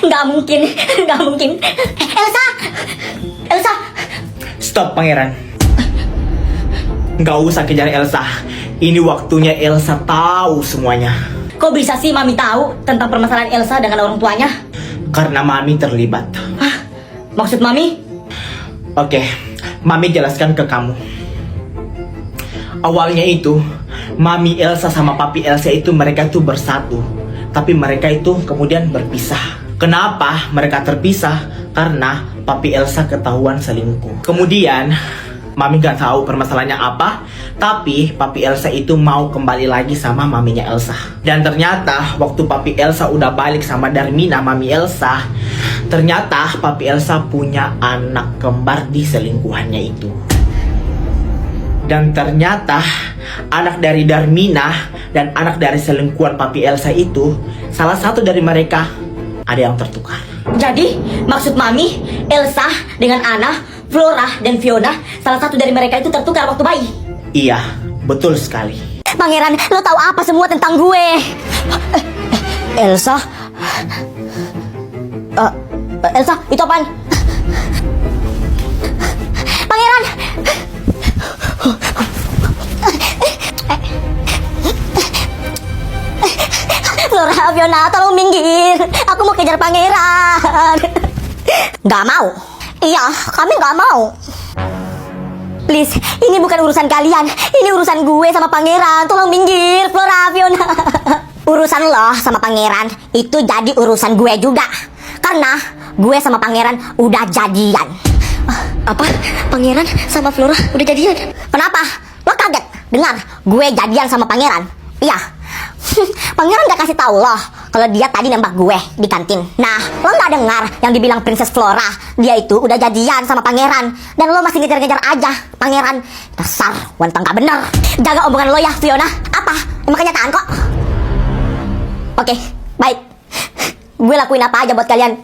Nggak mungkin, nggak mungkin. Elsa, Elsa. Stop, pangeran. Nggak usah kejar Elsa. Ini waktunya Elsa tahu semuanya. Kok bisa sih Mami tahu tentang permasalahan Elsa dengan orang tuanya? Karena Mami terlibat. Hah? Maksud Mami? Oke, Mami jelaskan ke kamu. Awalnya itu, Mami Elsa sama Papi Elsa itu mereka itu bersatu. Tapi mereka itu kemudian berpisah. Kenapa mereka terpisah? Karena Papi Elsa ketahuan selingkuh. Kemudian Mami gak tahu permasalahannya apa, tapi Papi Elsa itu mau kembali lagi sama maminya Elsa. Dan ternyata waktu Papi Elsa udah balik sama Darmina, mami Elsa, ternyata Papi Elsa punya anak kembar di selingkuhannya itu. Dan ternyata anak dari Darmina dan anak dari selingkuhan Papi Elsa itu, salah satu dari mereka ada yang tertukar. Jadi, maksud Mami, Elsa dengan Anna, Flora, dan Fiona, salah satu dari mereka itu tertukar waktu bayi. Iya, betul sekali. Pangeran, lo tahu apa semua tentang gue? Elsa? Elsa, itu apaan? Pangeran! Flora, Fiona, tolong minggir. Aku mau kejar pangeran. Gak mau. Iya, kami gak mau. Please, ini bukan urusan kalian. Ini urusan gue sama pangeran. Tolong minggir, Flora, Fiona. Urusan lo sama pangeran itu jadi urusan gue juga. Karena gue sama pangeran udah jadian. Apa? Pangeran sama Flora udah jadian? Kenapa? Lo kaget dengar gue jadian sama pangeran? Iya. Pangeran gak kasih tahu loh kalau dia tadi nembak gue di kantin. Nah, lo gak dengar yang dibilang Princess Flora, dia itu udah jadian sama pangeran, dan lo masih ngejar-ngejar aja pangeran. Dasar wanita gak bener. Jaga omongan lo ya, Fiona. Apa? Emang kenyataan kok. Oke, baik. Gue lakuin apa aja buat kalian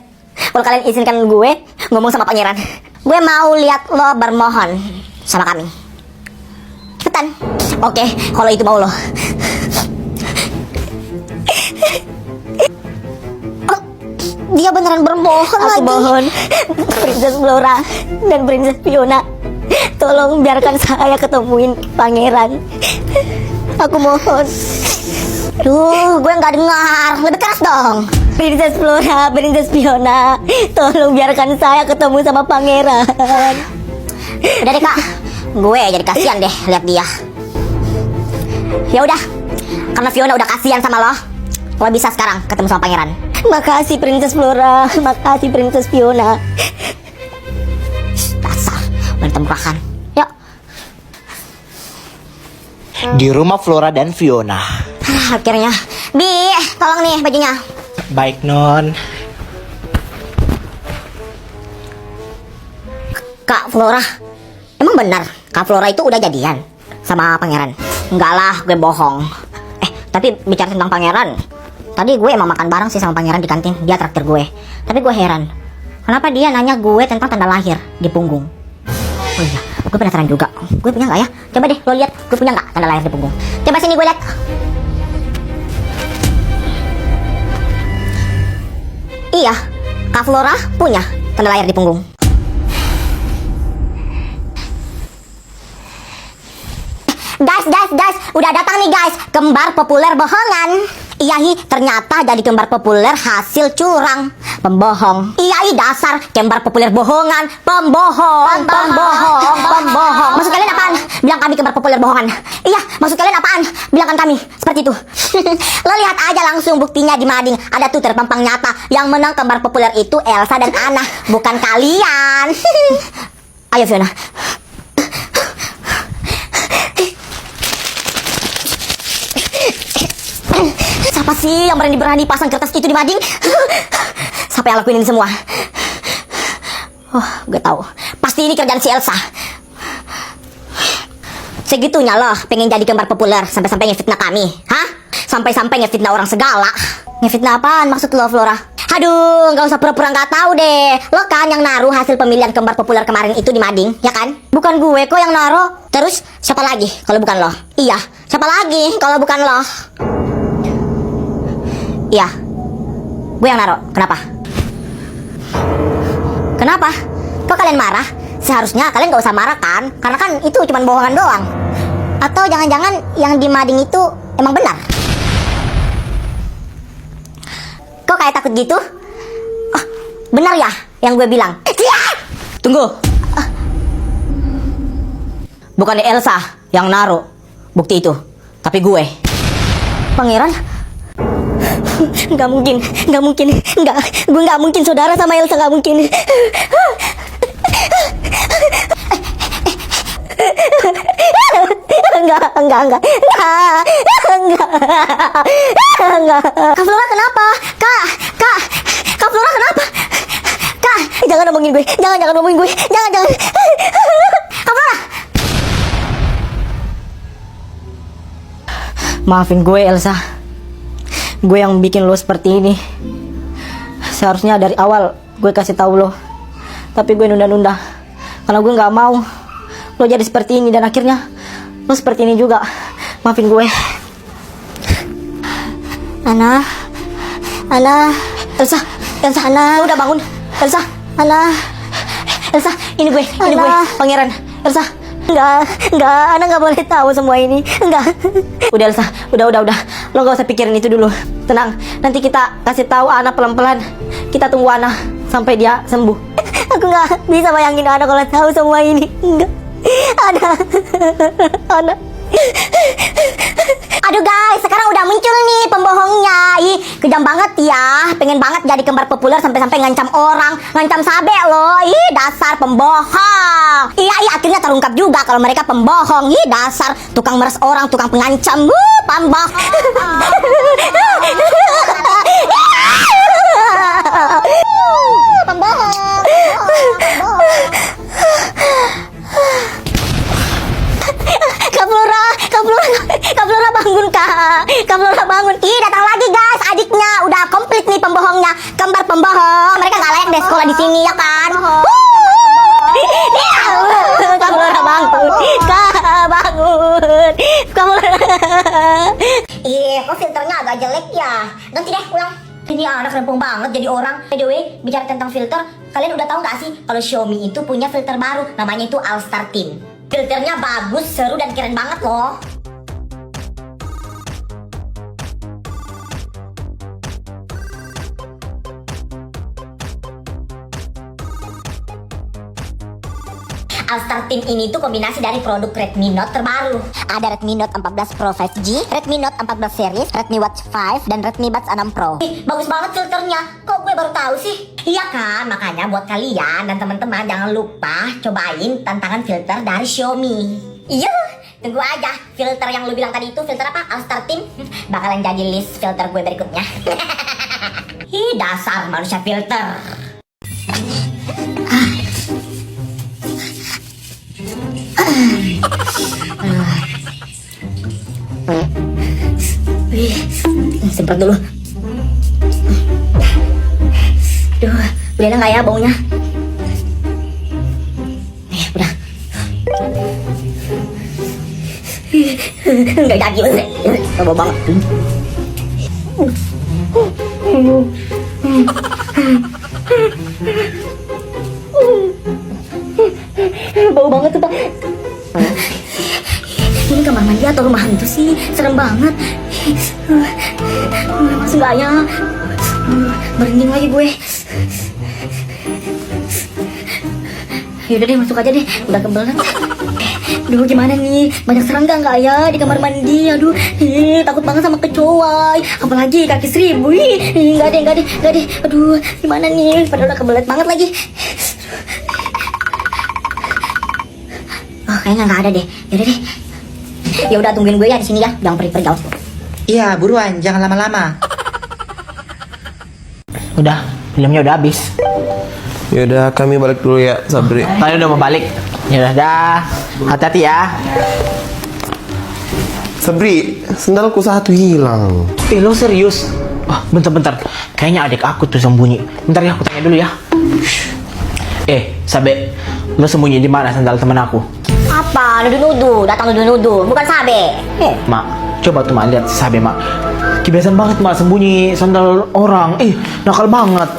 kalau kalian izinkan gue ngomong sama pangeran. Gue mau lihat lo bermohon sama kami. Cepetan. Oke, kalau itu mau lo. Dia beneran bermohon lagi. Aku mohon, Princess Flora dan Princess Fiona, tolong biarkan saya ketemuin pangeran. Aku mohon. Duh, gue nggak dengar. Lebih keras dong. Princess Flora, Princess Fiona, tolong biarkan saya ketemu sama pangeran. Udah deh kak, gue jadi kasihan deh lihat dia. Ya udah, karena Fiona udah kasihan sama lo bisa sekarang ketemu sama pangeran. Makasih Princess Flora, makasih Princess Fiona. Dasar wanita murahan. Yuk. Di rumah Flora dan Fiona. Akhirnya, Bi, tolong nih bajunya. Baik, Non. Kak Flora, emang benar Kak Flora itu udah jadian sama pangeran? Enggak lah, gue bohong. Tapi bicara tentang pangeran, tadi gue emang makan bareng sih sama pangeran di kantin. Dia traktir gue. Tapi gue heran, kenapa dia nanya gue tentang tanda lahir di punggung? Oh iya, gue penasaran juga. Gue punya nggak ya? Coba deh lo lihat, gue punya nggak tanda lahir di punggung? Coba sini gue lihat. Iya, Kak Flora punya tanda lahir di punggung. Guys, udah datang nih guys, kembar populer bohongan. Iya, ternyata jadi kembar populer hasil curang, pembohong. Iya, dasar kembar populer bohongan, pembohong. Maksud kalian apaan? Bilang kami kembar populer bohongan. Iya, maksud kalian apaan? Bilangkan kami seperti itu. Lo lihat aja langsung buktinya di mading. Ada tuh terpampang nyata. Yang menang kembar populer itu Elsa dan Anna, bukan kalian. Ayo Fiona. Siapa sih yang berani pasang kertas itu di mading? Siapa yang lakuin ini semua? Oh, gue tahu. Pasti ini kerjaan si Elsa. Segitunya loh pengen jadi kembar populer sampai-sampai ngefitnah kami. Hah? Sampai-sampai ngefitnah orang segala. Ngefitnah apaan maksud lo, Flora? Aduh, nggak usah pura-pura nggak tahu deh. Lo kan yang naruh hasil pemilihan kembar populer kemarin itu di mading, ya kan? Bukan gue kok yang naruh. Terus siapa lagi kalau bukan lo? Iya, siapa lagi kalau bukan lo? Iya, gue yang naruh. Kenapa? Kenapa? Kok kalian marah? Seharusnya kalian gak usah marah kan? Karena kan itu cuma bohongan doang. Atau jangan-jangan yang di mading itu emang benar? Kok kayak takut gitu? Oh, benar ya yang gue bilang? Tunggu. Bukan Elsa yang naruh bukti itu, tapi gue. Pangeran? Nggak mungkin, gue nggak mungkin saudara sama Elsa, nggak mungkin. Enggak. Kak Flora kenapa? Kak Flora kenapa? Kak, jangan ngomongin gue, jangan ngomongin gue, jangan. Kak Flora. Maafin gue Elsa. Gue yang bikin lo seperti ini. Seharusnya dari awal gue kasih tahu lo. Tapi gue nunda-nunda karena gue nggak mau lo jadi seperti ini dan akhirnya lo seperti ini juga. Maafin gue. Ana, Elsa, Ana, udah bangun, Elsa, Ana, ini gue, Pangeran, Elsa. Enggak, Ana nggak boleh tahu semua ini, enggak. Udah Elsa, udah. Lo gak usah pikirin itu dulu. Tenang, nanti kita kasih tahu Ana pelan-pelan. Kita tunggu Ana sampai dia sembuh. Aku nggak bisa bayangin Ana kalau tahu semua ini, enggak. Ana. Aduh guys, sekarang udah muncul nih pembohongnya. Ih, kejam banget ya. Pengen banget jadi kembar populer sampai-sampai ngancam orang, ngancam Sabe loh. Ih, dasar pembohong. Iya, akhirnya terungkap juga kalau mereka pembohong. Ih, dasar tukang meres orang, tukang pengancam. Pembohong. Pembohong. Kak Flora bangun Kak. Kak Flora bangun. Ih, datang lagi guys, adiknya. Udah komplit nih pembohongnya. Kembar pembohong. Mereka gak layak deh sekolah di sini ya kan. Kak Flora bangun. Kak bangun. Kak Flora. Ih, kok filternya agak jelek ya. Ganti deh, ulang. Ini anak rempong banget jadi orang. By the way, bicara tentang filter, kalian udah tahu gak sih kalau Xiaomi itu punya filter baru, namanya itu All Star Team. Filternya bagus, seru dan keren banget loh. All Star Team ini tuh kombinasi dari produk Redmi Note terbaru. Ada Redmi Note 14 Pro 5G, Redmi Note 14 series, Redmi Watch 5, dan Redmi Buds 6 Pro. Bagus banget filternya. Kok gue baru tahu sih? Iya kan, makanya buat kalian dan teman-teman jangan lupa cobain tantangan filter dari Xiaomi. Iya, tunggu aja. Filter yang lu bilang tadi itu filter apa? All Star Team bakalan jadi list filter gue berikutnya. Ih, dasar manusia filter. Semprot dulu. Duh, udah nggak ya baunya? Udah. Nggak jadi, bau banget. Bau banget tuh, Pak. Ini kamar mandi atau rumah hantu sih? Serem banget. Masuk gak ya? Merinding lagi gue. Yaudah deh, masuk aja deh. Udah kebelet. Aduh, gimana nih? Banyak serangga nggak ya di kamar mandi? Aduh, takut banget sama kecoa. Apalagi kaki seribu. Nggak deh. Aduh, gimana nih? Padahal udah kebelet banget lagi. Oh, kayaknya nggak ada deh. Yaudah deh. Ya udah, tungguin gue ya di sini ya. Jangan pergi-pergi jauh. Iya, buruan, jangan lama-lama. Udah, filmnya udah habis. Yaudah, kami balik dulu ya, Sabri. Kalian udah mau balik? Ya udah dah. Hati-hati ya. Sabri, sendalku satu hilang. Lo serius? Wah, bentar. Kayaknya adik aku tuh sembunyi. Bentar ya, aku tanya dulu ya. Sabe, lo sembunyi di mana sandal teman aku? Apa? Nudu-nudu, datang nudu-nudu, bukan Sabe. Mak, coba tuh mak lihat si Sabe mak. Kebiasaan banget mak sembunyi sandal orang. Nakal banget.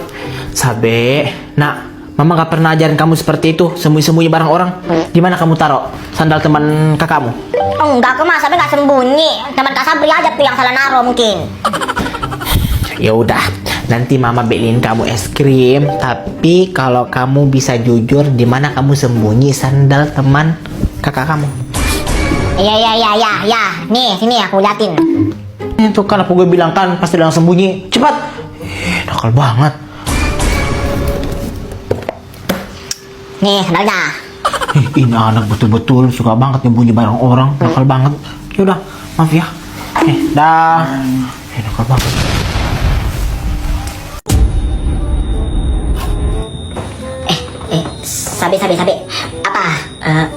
Sabe, nak, Mama gak pernah ajarin kamu seperti itu, sembunyi-sembunyi barang orang. Di mana kamu taruh sandal teman kakakmu? Oh, enggak, Kak, Mas. Sabri nggak sembunyi. Teman Kak Sabri aja tuh yang salah naro mungkin. Ya udah, nanti mama beliin kamu es krim. Tapi kalau kamu bisa jujur, di mana kamu sembunyi sandal teman kakak kamu? Iya. Nih, sini aku liatin. Itu kan apa gue bilang kan, pasti langsung sembunyi. Cepat. Nakal banget. Nih, sandalnya. Ini anak betul-betul suka banget nyembunyi barang orang, nakal banget. Ya udah, maaf ya. Dah. Nakal banget. Sabe. Apa?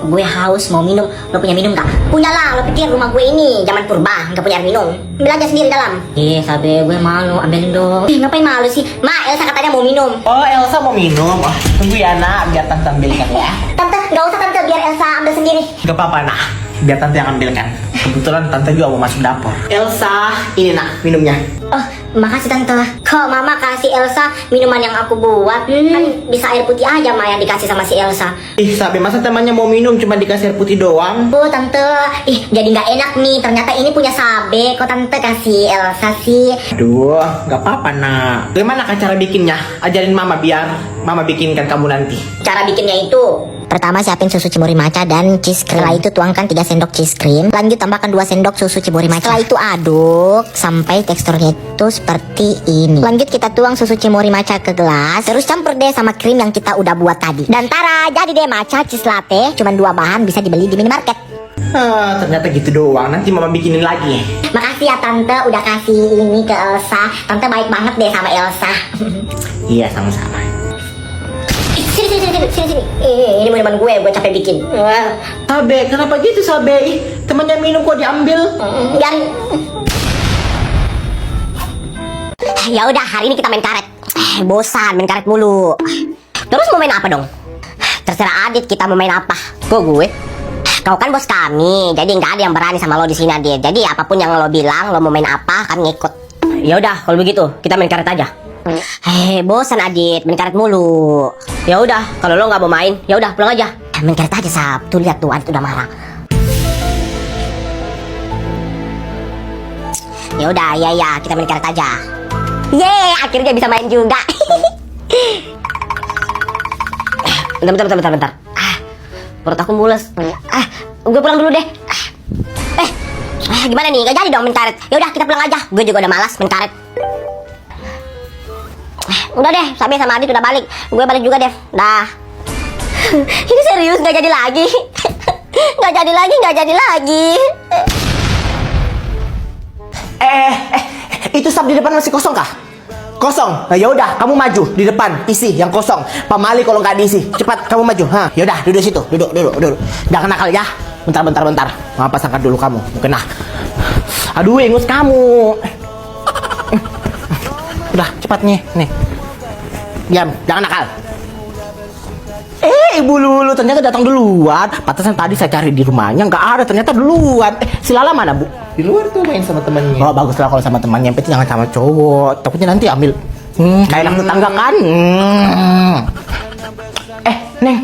Gue haus mau minum. Lo punya minum gak? Punya lah. Lo pikir rumah gue ini zaman purba nggak punya air minum? Ambil aja sendiri dalam. Sabe, gue malu. Ambilin dong. Ngapain malu sih? Ma, Elsa katanya mau minum. Oh, Elsa mau minum. Oh, tunggu ya nak, biar tante ambilkan ya. Tante, nggak usah tante. Biar Elsa ambil sendiri. Gak apa-apa nak, biar tante yang ambilkan. Kebetulan tante juga mau masuk dapur. Elsa, ini nak minumnya. Oh, makasih tante. Kok mama kasih Elsa minuman yang aku buat? Kan bisa air putih aja Ma yang dikasih sama si Elsa. Sabe, masa temannya mau minum cuma dikasih air putih doang? Oh tante, jadi nggak enak nih. Ternyata ini punya Sabe. Kok tante kasih Elsa sih? Aduh, gak apa-apa nak. Gimana kan cara bikinnya? Ajarin mama biar mama bikinkan kamu nanti. Cara bikinnya itu, pertama siapin susu cibori matcha dan cheese cream. Setelah itu tuangkan 3 sendok cheese cream. Lanjut tambahkan 2 sendok susu cibori matcha. Setelah itu aduk sampai teksturnya itu seperti ini. Lanjut kita tuang susu cibori matcha ke gelas. Terus campur deh sama krim yang kita udah buat tadi. Dan tara, jadi deh matcha cheese latte. Cuman 2 bahan, bisa dibeli di minimarket. Ternyata gitu doang. Nanti mama bikinin lagi. Makasih ya tante udah kasih ini ke Elsa. Tante baik banget deh sama Elsa. Iya, sama-sama. Sini. Ini minuman gue capek bikin. Sabe, kenapa gitu Sabe? Temannya minum kok diambil? Biarin. Ya udah, hari ini kita main karet. Bosan main karet mulu. Terus mau main apa dong? Terserah Adit, kita mau main apa. Kok gue? Kau kan bos kami, jadi nggak ada yang berani sama lo di sini Adit. Jadi apapun yang lo bilang, lo mau main apa, kami ngikut. Ya udah, kalau begitu kita main karet aja. Bosan Adit, main karet mulu. Ya udah, kalau lo nggak mau main, ya udah pulang aja. Main karet aja Sab. Tuh lihat tuh Adit udah marah. Ya udah, ya kita main karet aja. Yeay, akhirnya bisa main juga. Bentar. Perut aku mules. Gue pulang dulu deh. Gimana nih? Gak jadi dong main karet. Ya udah kita pulang aja. Gue juga udah malas main karet. Udah deh, Sabe sama Adit udah balik. Gue balik juga deh. Dah. Ini serius gak jadi lagi. Gak jadi lagi. Itu sab di depan masih kosong kah? Kosong. Nah, ya udah, kamu maju di depan, isi yang kosong. Pamali kalau nggak diisi. Cepat kamu maju. Ya udah, duduk situ. Duduk. Jangan nakal ya. Bentar. Mama pasangkan dulu kamu. Kena. Aduh, ingus kamu. Udah, cepat nih. Diam, jangan nakal. Ibu Lulu ternyata datang duluan. Pantesan tadi saya cari di rumahnya nggak ada, ternyata duluan. Si Lala mana, Bu? Di luar tuh main sama temannya. Oh, bagus lah kalau sama temannya, yang penting jangan sama cowok. Takutnya nanti ambil kayak anak tetangga kan. Neng,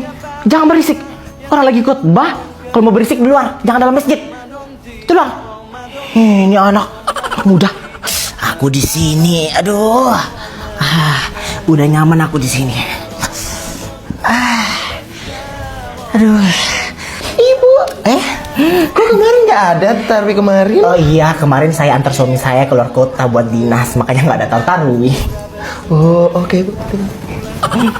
jangan berisik. Orang lagi khotbah. Kalau mau berisik di luar, jangan dalam masjid. Itulah. Ini anak muda. Aku di sini. Aduh. Udah nyaman aku di sini. Aduh. Ibu. Kok kemarin nggak ada? Tapi kemarin. Oh iya, kemarin saya antar suami saya keluar kota buat dinas, makanya nggak datang Tarwi. Oh, oke, Bu. Aduh.